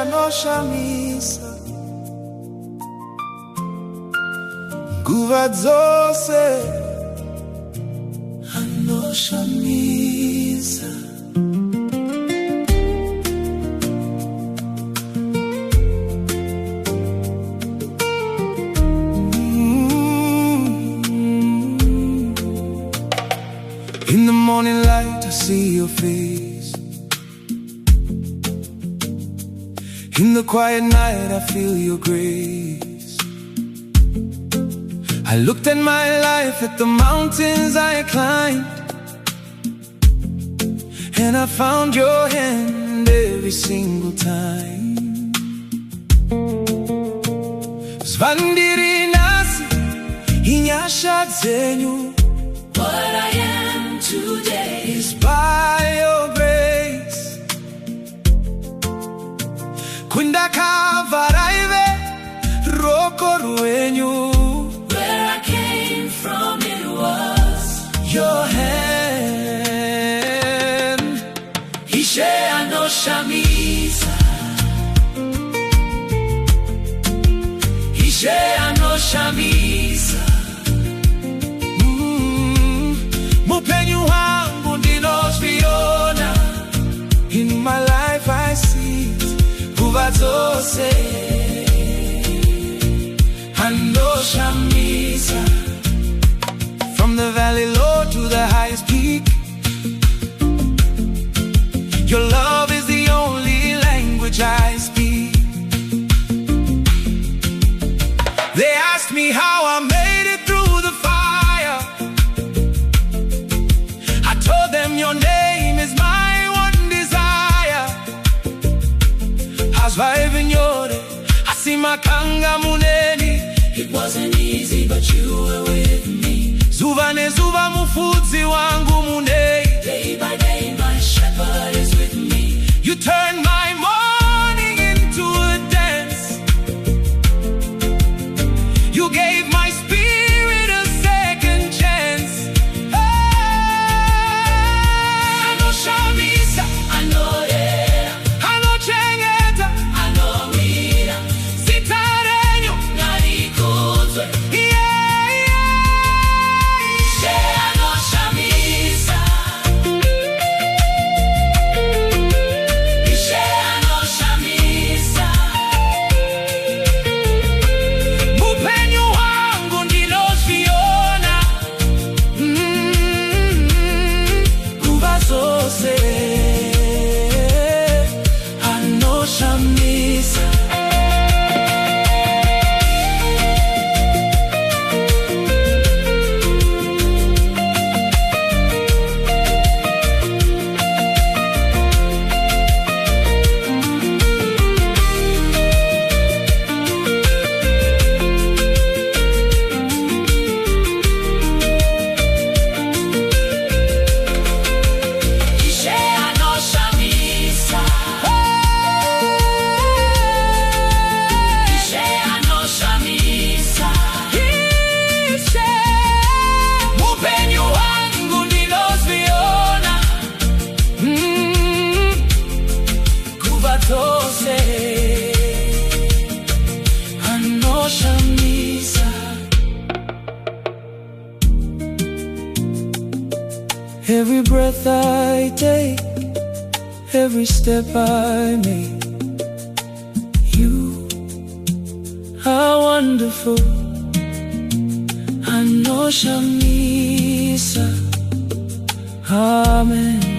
Anoshamisa, Nguva Dzose, Anoshamisa. In the morning light I see your face, in the quiet night I feel your grace. I looked at my life, at the mountains I climbed, and I found your hand every single time. Zvandiri nasi inyasha dzenyu. What I am today is by your grace. Kundakavaraive roko rwenyu. Where I came from, it was your hand. Ishe Anoshamisa, Ishe Anoshamisa. Mupenyu wangu ndinozviona. In my life I see Nguva Dzose, Anoshamisa. From the valley low to the highest peak, your love is the only language I speak. They asked me how I made it through the fire. I told them your name is my one desire. Azvaivinyore asimakanga muneni. It wasn't easy, but you were with me. Zuva nezuva mufudzi wangu munei. Day by day my shepherd is with me. You turned my morning into a dance. You gave my spirit a second chance. Anoshamisa, Anorera, Anochengeta, Anomira, Sitarenyo, Narikudzwe. Ishe Anoshamisa, Ishe Anoshamisa. Mupenyu wangu ndinozviona. Nguva Dzose, Anoshamisa. Ishe Anoshamisa, Ishe Anoshamisa. Ishe, mupenyu wangu ndinozviona. Nguva Dzose, Anoshamisa. Every breath I take, every step I make, you are wonderful. Anoshamisa, amen.